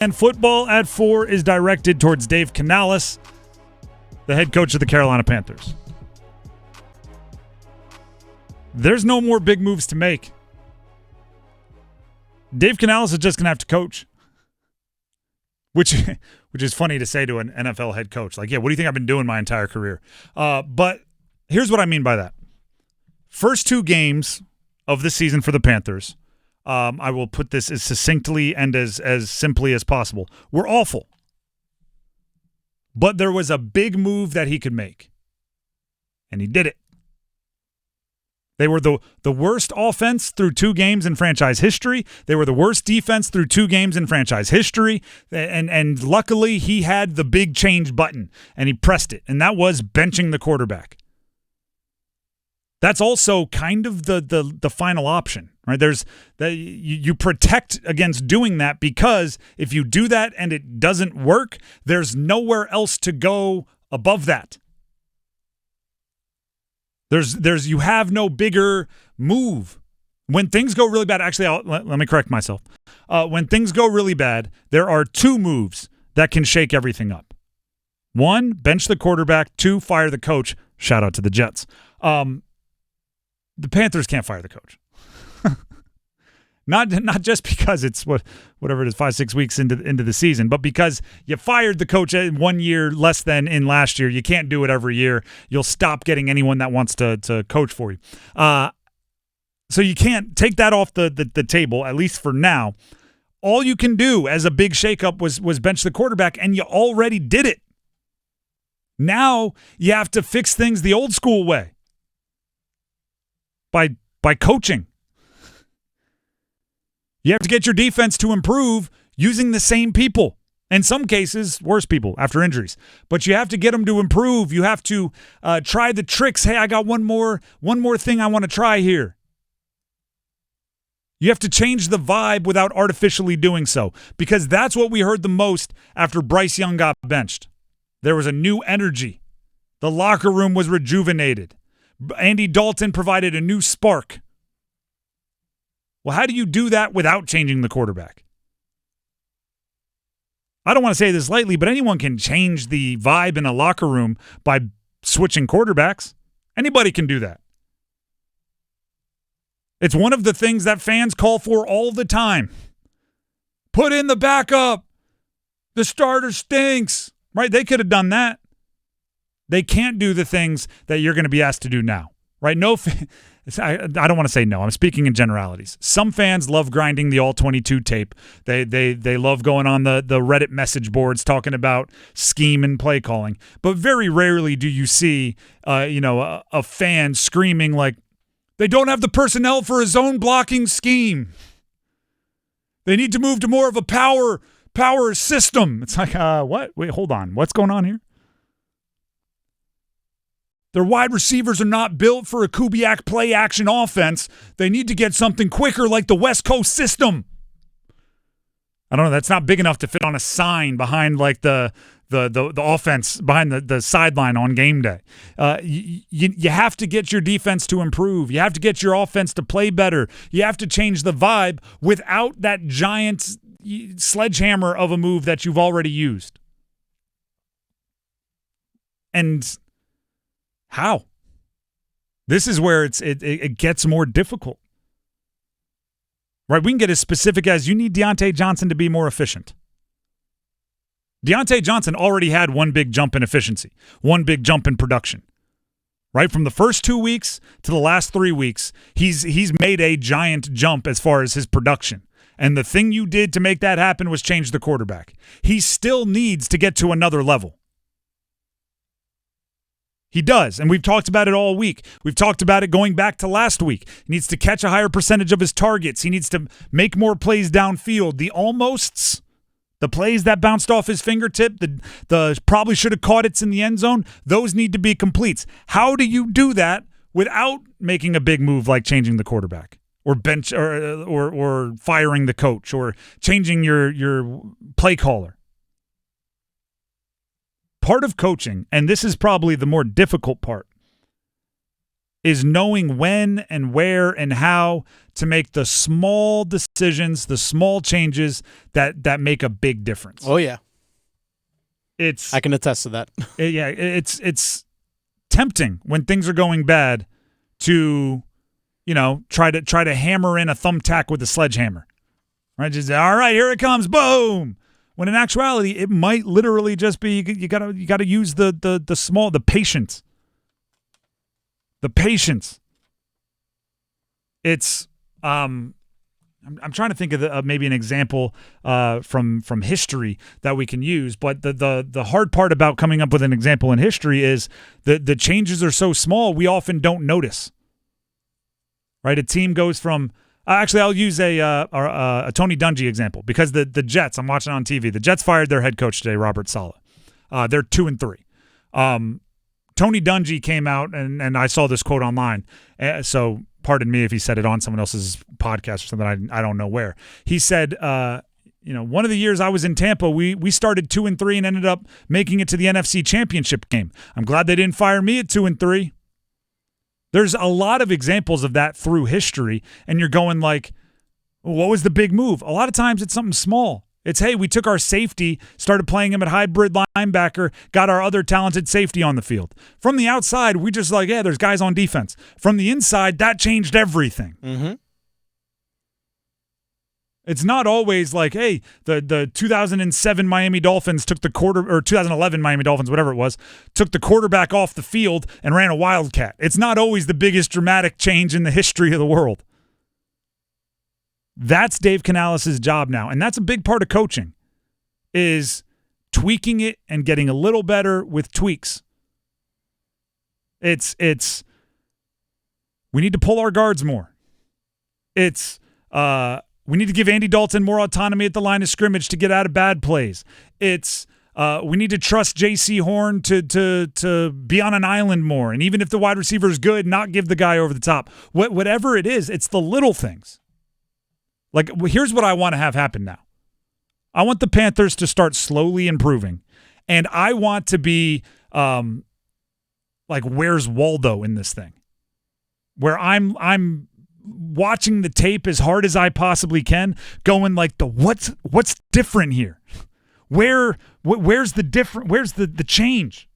And football at 4 is directed towards Dave Canales, the head coach of the Carolina Panthers. There's no more big moves to make. Dave Canales is just going to have to coach, which is funny to say to an NFL head coach. Like, yeah, what do you think I've been doing my entire career? But here's what I mean by that. First 2 games of the season for the Panthers, I will put this as succinctly and as simply as possible, were awful. But there was a big move that he could make, and he did it. They were the worst offense through 2 games in franchise history. They were the worst defense through 2 games in franchise history. And luckily, he had the big change button, and he pressed it, and that was benching the quarterback. That's also kind of the final option, right? You protect against doing that, because if you do that and it doesn't work, there's nowhere else to go above that. You have no bigger move. When things go really bad, actually, let me correct myself. When things go really bad, there are 2 moves that can shake everything up. 1, bench the quarterback. 2, fire the coach. Shout out to the Jets. The Panthers can't fire the coach. Not just because it's whatever it is, 5-6 weeks into the season, but because you fired the coach 1 year less than in last year. You can't do it every year. You'll stop getting anyone that wants to coach for you. So you can't take that off the table, at least for now. All you can do as a big shakeup was bench the quarterback, and you already did it. Now you have to fix things the old school way by coaching. You have to get your defense to improve using the same people. In some cases, worse people after injuries. But you have to get them to improve. You have to try the tricks. Hey, I got one more thing I want to try here. You have to change the vibe without artificially doing so, because that's what we heard the most after Bryce Young got benched. There was a new energy. The locker room was rejuvenated. Andy Dalton provided a new spark. Well, how do you do that without changing the quarterback? I don't want to say this lightly, but anyone can change the vibe in a locker room by switching quarterbacks. Anybody can do that. It's one of the things that fans call for all the time. Put in the backup. The starter stinks. Right? They could have done that. They can't do the things that you're going to be asked to do now. Right? I don't want to say no. I'm speaking in generalities. Some fans love grinding the all-22 tape. They love going on the Reddit message boards talking about scheme and play calling. But very rarely do you see a fan screaming like, they don't have the personnel for a zone blocking scheme. They need to move to more of a power system. It's like, what? Wait, hold on. What's going on here? Their wide receivers are not built for a Kubiak play-action offense. They need to get something quicker like the West Coast system. I don't know. That's not big enough to fit on a sign behind like the offense, behind the sideline on game day. You have to get your defense to improve. You have to get your offense to play better. You have to change the vibe without that giant sledgehammer of a move that you've already used. And how? This is where it gets more difficult. Right? We can get as specific as you need Deontay Johnson to be more efficient. Deontay Johnson already had one big jump in efficiency, one big jump in production. Right? From the first 2 weeks to the last 3 weeks, he's made a giant jump as far as his production. And the thing you did to make that happen was change the quarterback. He still needs to get to another level. He does, and we've talked about it all week. We've talked about it going back to last week. He needs to catch a higher percentage of his targets. He needs to make more plays downfield. The almosts, the plays that bounced off his fingertip, the probably should have caught it in the end zone, those need to be completes. How do you do that without making a big move like changing the quarterback or bench or firing the coach or changing your play caller? Part of coaching, and this is probably the more difficult part, is knowing when and where and how to make the small decisions, the small changes that make a big difference. Oh, yeah. I can attest to that. It's tempting when things are going bad to, try to hammer in a thumbtack with a sledgehammer. Right? Just all right, here it comes, boom. When in actuality, it might literally just be you gotta use the patience. The patience. It's I'm trying to think of maybe an example from history that we can use, but the hard part about coming up with an example in history is the changes are so small we often don't notice. Right? A team goes from actually, I'll use a Tony Dungy example because the Jets, I'm watching on TV. The Jets fired their head coach today, Robert Saleh. They're 2-3. Tony Dungy came out, and I saw this quote online. So pardon me if he said it on someone else's podcast or something. I don't know where. He said, one of the years I was in Tampa, we started 2-3 and ended up making it to the NFC Championship game. I'm glad they didn't fire me at 2-3. There's a lot of examples of that through history, and you're going like, what was the big move? A lot of times it's something small. It's, hey, we took our safety, started playing him at hybrid linebacker, got our other talented safety on the field. From the outside, we just like, yeah, there's guys on defense. From the inside, that changed everything. Mm-hmm. It's not always like, hey, the 2007 Miami Dolphins took the or 2011 Miami Dolphins, whatever it was, took the quarterback off the field and ran a wildcat. It's not always the biggest dramatic change in the history of the world. That's Dave Canales' job now, and that's a big part of coaching, is tweaking it and getting a little better with tweaks. It's we need to pull our guards more. We need to give Andy Dalton more autonomy at the line of scrimmage to get out of bad plays. We need to trust J.C. Horn to be on an island more, and even if the wide receiver is good, not give the guy over the top. Whatever it is, it's the little things. Like, here's what I want to have happen now. I want the Panthers to start slowly improving, and I want to be like, where's Waldo in this thing? Where I'm watching the tape as hard as I possibly can, going like what's different here? Where's the different? Where's the change?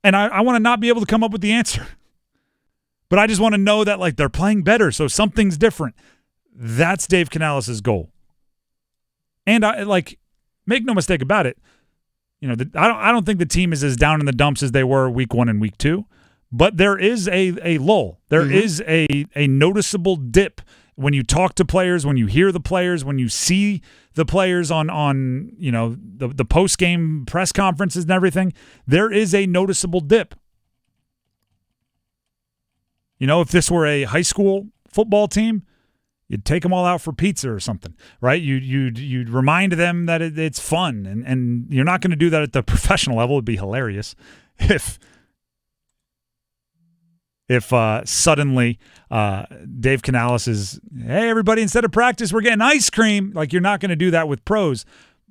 And I want to not be able to come up with the answer, but I just want to know that like they're playing better, so something's different. That's Dave Canales' goal. And I make no mistake about it. I don't think the team is as down in the dumps as they were week 1 and week 2. But there is a lull. There is a noticeable dip when you talk to players, when you hear the players, when you see the players on the post-game press conferences and everything. There is a noticeable dip. If this were a high school football team, you'd take them all out for pizza or something, right? You'd remind them that it's fun, and you're not going to do that at the professional level. It'd be hilarious if suddenly Dave Canales is, hey, everybody, instead of practice, we're getting ice cream. Like, you're not going to do that with pros.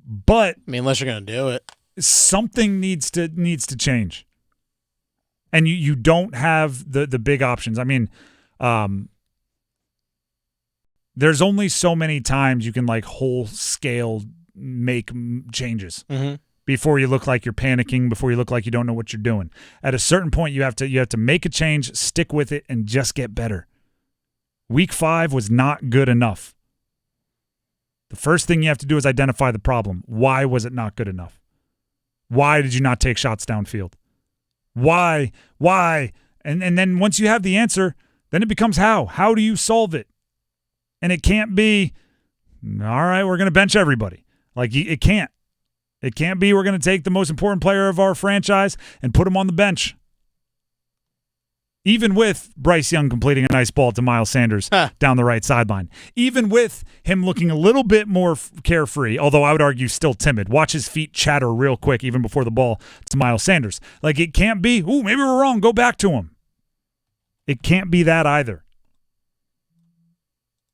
But I mean, unless you're going to do it. Something needs to change. And you don't have the big options. I mean, there's only so many times you can, like, whole scale make changes. Mm-hmm. Before you look like you're panicking, before you look like you don't know what you're doing. At a certain point, you have to make a change, stick with it, and just get better. Week 5 was not good enough. The first thing you have to do is identify the problem. Why was it not good enough? Why did you not take shots downfield? Why? And then once you have the answer, then it becomes how. How do you solve it? And it can't be, all right, we're going to bench everybody. Like, it can't. It can't be we're going to take the most important player of our franchise and put him on the bench. Even with Bryce Young completing a nice ball to Miles Sanders down the right sideline. Even with him looking a little bit more carefree, although I would argue still timid. Watch his feet chatter real quick even before the ball to Miles Sanders. Like, it can't be, ooh, maybe we're wrong, go back to him. It can't be that either.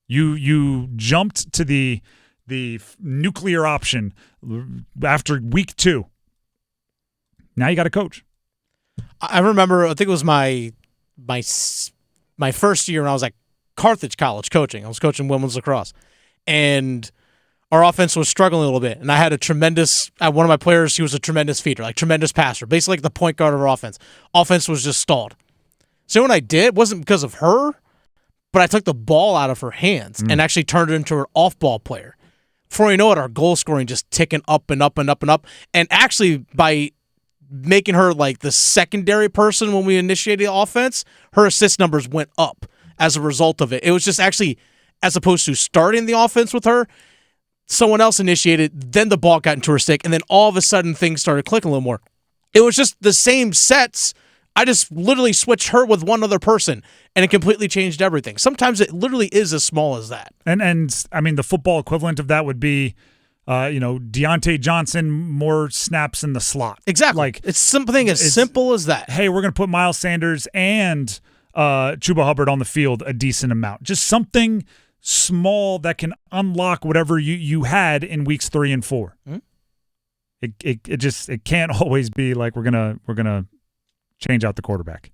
You jumped to the nuclear option after week 2. Now you got to coach. I remember, I think it was my my first year when I was at Carthage College coaching. I was coaching women's lacrosse, and our offense was struggling a little bit. And I had one of my players, he was a tremendous feeder, like tremendous passer, basically like the point guard of our offense. Offense was just stalled. So what I did wasn't because of her, but I took the ball out of her hands and actually turned it into her off-ball player. Before you know it, our goal scoring just ticking up and up and up and up. And actually, by making her like the secondary person when we initiated the offense, her assist numbers went up as a result of it. It was just actually, as opposed to starting the offense with her, someone else initiated, then the ball got into her stick, and then all of a sudden things started clicking a little more. It was just the same sets. I just literally switched her with one other person, and it completely changed everything. Sometimes it literally is as small as that. And I mean, the football equivalent of that would be, Deontay Johnson, more snaps in the slot. Exactly. Like it's something as simple as that. Hey, we're going to put Miles Sanders and Chuba Hubbard on the field a decent amount. Just something small that can unlock whatever you had in weeks 3 and 4. It can't always be like we're gonna change out the quarterback.